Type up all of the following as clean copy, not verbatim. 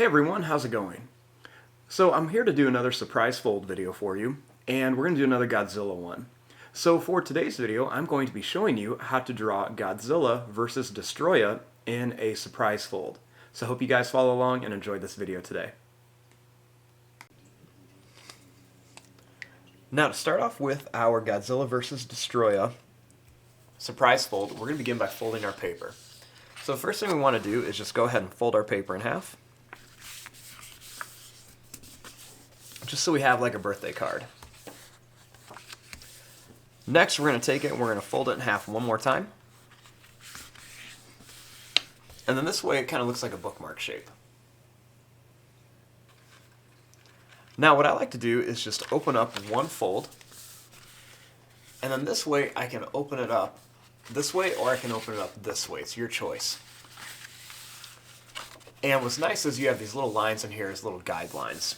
Hey everyone, how's it going? So I'm here to do another surprise fold video for you, and we're going to do another Godzilla one. So for today's video, I'm going to be showing you how to draw Godzilla versus Destroyah in a surprise fold. So I hope you guys follow along and enjoy this video today. Now to start off with our Godzilla versus Destroyah surprise fold, we're going to begin by folding our paper. So the first thing we want to do is just go ahead and fold our paper in half, just so we have like a birthday card. Next, we're going to take it and we're going to fold it in half one more time. And then this way it kind of looks like a bookmark shape. Now what I like to do is just open up one fold, and then this way I can open it up this way or I can open it up this way. It's your choice. And what's nice is you have these little lines in here as little guidelines.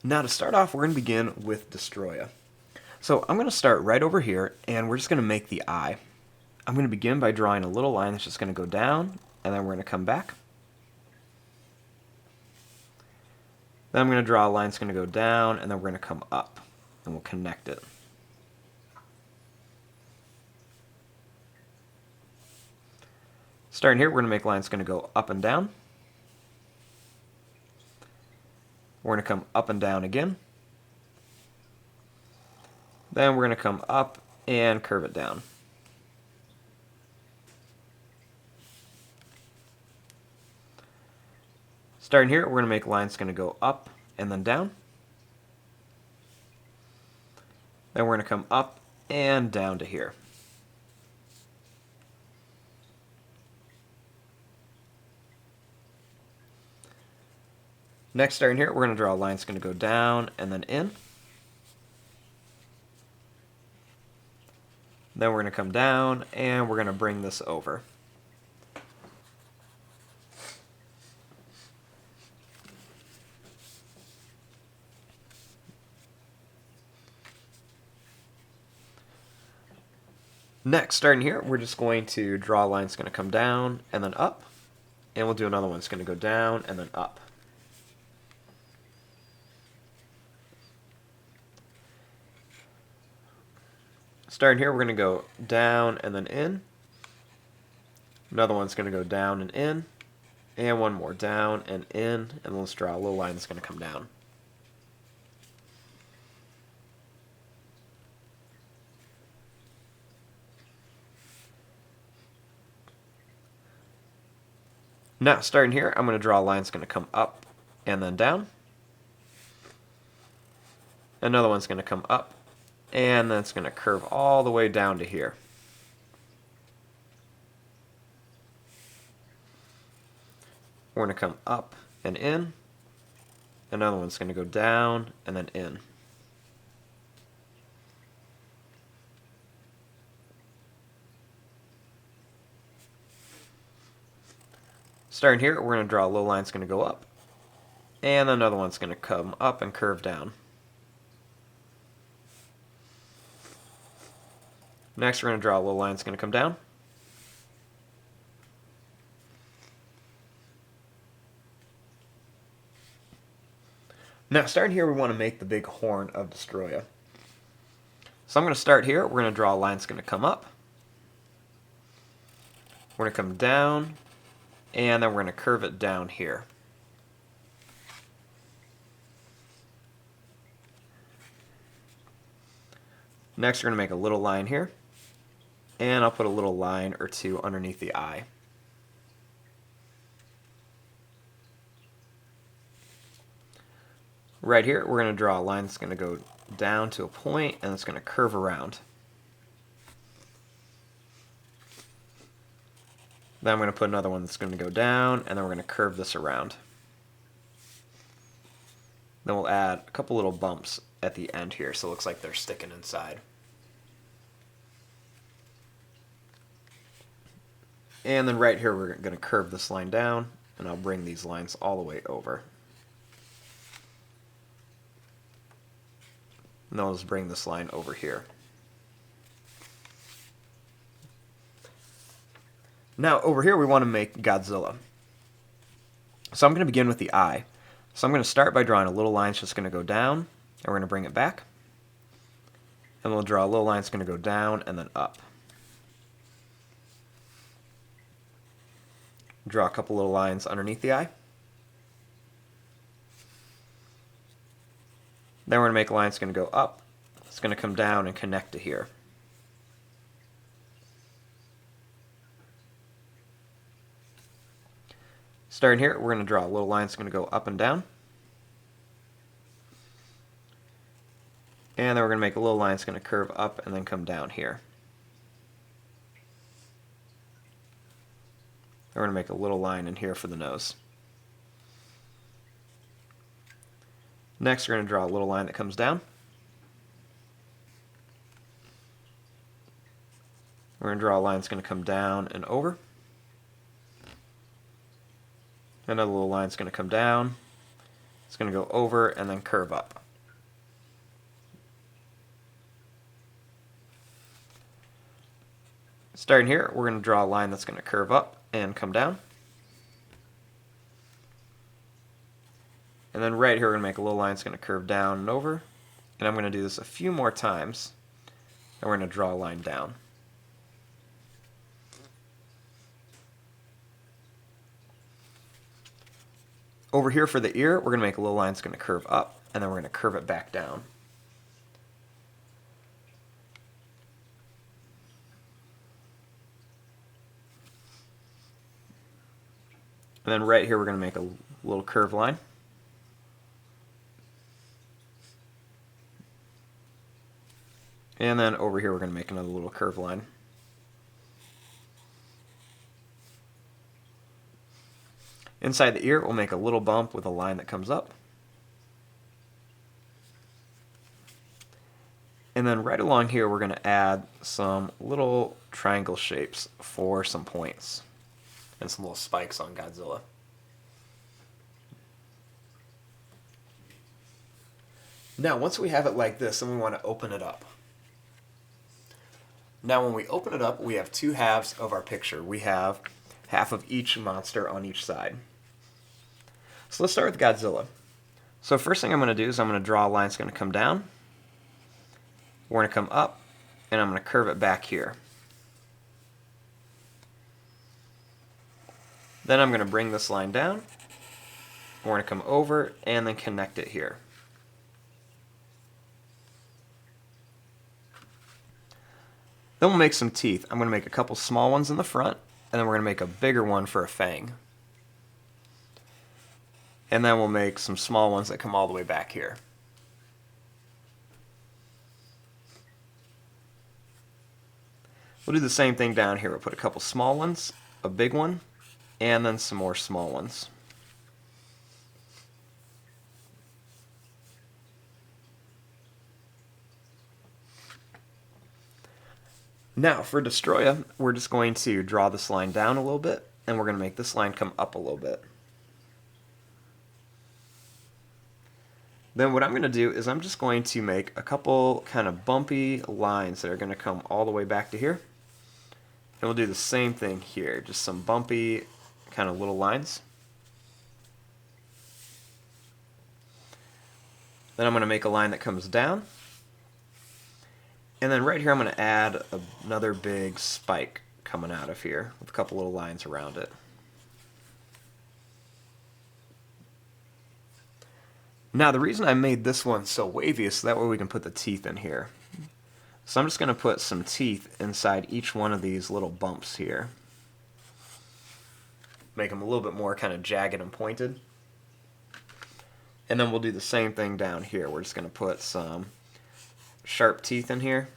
Now to start off, we're going to begin with Destroyah. So I'm going to start right over here, and we're just going to make the eye. I'm going to begin by drawing a little line that's just going to go down, and then we're going to come back. Then I'm going to draw a line that's going to go down, and then we're going to come up, and we'll connect it. Starting here, we're going to make lines going to go up and down. We're going to come up and down again. Then we're going to come up and curve it down. Starting here, we're going to make lines going to go up and then down. Then we're going to come up and down to here. Next, starting here, we're going to draw a line that's going to go down and then in. Then we're going to come down and we're going to bring this over. Next, starting here, we're just going to draw a line that's going to come down and then up. And we'll do another one that's going to go down and then up. Starting here, we're going to go down and then in. Another one's going to go down and in. And one more down and in. And let's draw a little line that's going to come down. Now, starting here, I'm going to draw a line that's going to come up and then down. Another one's going to come up. And then it's going to curve all the way down to here. We're going to come up and in. Another one's going to go down and then in. Starting here, we're going to draw a little line that's going to go up. And another one's going to come up and curve down. Next, we're going to draw a little line that's going to come down. Now, starting here, we want to make the big horn of Destroyah. So I'm going to start here. We're going to draw a line that's going to come up. We're going to come down, and then we're going to curve it down here. Next, we're going to make a little line here. And I'll put a little line or two underneath the eye. Right here, we're going to draw a line that's going to go down to a point, and it's going to curve around. Then I'm going to put another one that's going to go down, and then we're going to curve this around. Then we'll add a couple little bumps at the end here, so it looks like they're sticking inside. And then right here, we're going to curve this line down, and I'll bring these lines all the way over. and then I'll just bring this line over here. Now over here we want to make Godzilla. So I'm going to begin with the eye. So I'm going to start by drawing a little line that's just going to go down, and we're going to bring it back. And we'll draw a little line that's going to go down and then up. Draw a couple little lines underneath the eye. Then we're going to make a line that's going to go up. It's going to come down and connect to here. Starting here, we're going to draw a little line that's going to go up and down. And then we're going to make a little line that's going to curve up and then come down here. We're going to make a little line in here for the nose. Next, we're going to draw a little line that comes down. We're going to draw a line that's going to come down and over. Another little line that's going to come down. It's going to go over and then curve up. Starting here, we're going to draw a line that's going to curve up and come down. And then right here, we're going to make a little line that's going to curve down and over. And I'm going to do this a few more times. And we're going to draw a line down. Over here for the ear, we're going to make a little line that's going to curve up, and then we're going to curve it back down. And then right here, we're going to make a little curved line. And then over here, we're going to make another little curved line. Inside the ear, we'll make a little bump with a line that comes up. And then right along here, we're going to add some little triangle shapes for some points and some little spikes on Godzilla. Now, once we have it like this, then we want to open it up. Now, when we open it up, we have two halves of our picture. We have half of each monster on each side. So let's start with Godzilla. So first thing I'm going to do is I'm going to draw a line that's going to come down. We're going to come up, and I'm going to curve it back here. Then I'm going to bring this line down. We're going to come over and then connect it here. Then we'll make some teeth. I'm going to make a couple small ones in the front, and then we're going to make a bigger one for a fang. And then we'll make some small ones that come all the way back here. We'll do the same thing down here. We'll put a couple small ones, a big one, and then some more small ones. Now for Destroyah, we're just going to draw this line down a little bit, and we're going to make this line come up a little bit. Then what I'm going to do is I'm just going to make a couple kind of bumpy lines that are going to come all the way back to here. And we'll do the same thing here, just some bumpy kind of little lines. Then I'm going to make a line that comes down. And then right here I'm going to add another big spike coming out of here with a couple little lines around it. Now the reason I made this one so wavy is so that way we can put the teeth in here. So I'm just going to put some teeth inside each one of these little bumps here. Make them a little bit more kind of jagged and pointed. And then we'll do the same thing down here. We're just going to put some sharp teeth in here.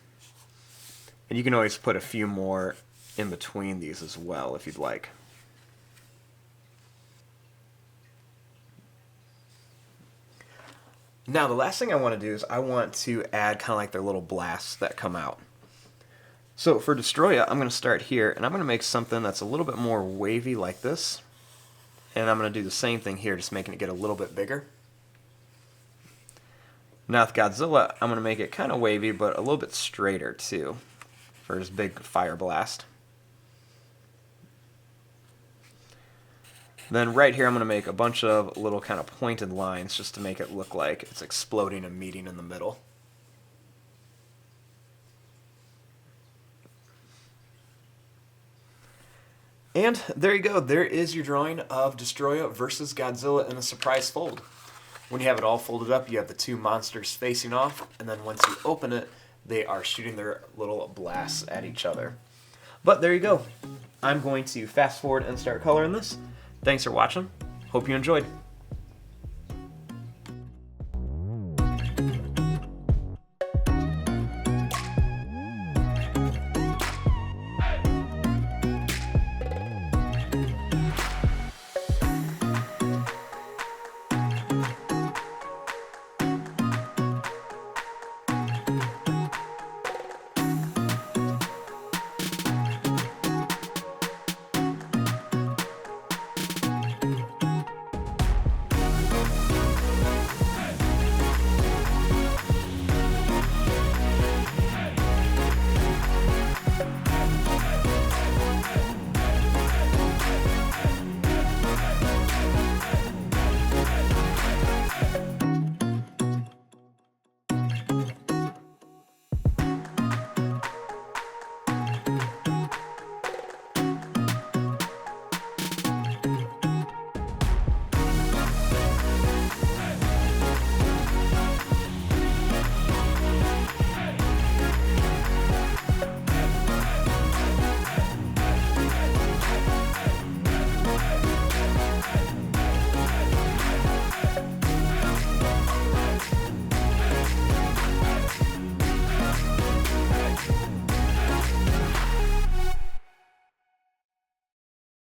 And you can always put a few more in between these as well if you'd like. Now the last thing I want to do is I want to add kind of like their little blasts that come out. So for Destroyah, I'm going to start here, and I'm going to make something that's a little bit more wavy like this. And I'm going to do the same thing here, just making it get a little bit bigger. Now with Godzilla, I'm going to make it kind of wavy, but a little bit straighter too, for his big fire blast. Then right here I'm going to make a bunch of little kind of pointed lines just to make it look like it's exploding and meeting in the middle. And there you go. There is your drawing of Destroyah versus Godzilla in a surprise fold. When you have it all folded up, you have the two monsters facing off, and then once you open it, they are shooting their little blasts at each other. But there you go. I'm going to fast forward and start coloring this. Thanks for watching. Hope you enjoyed.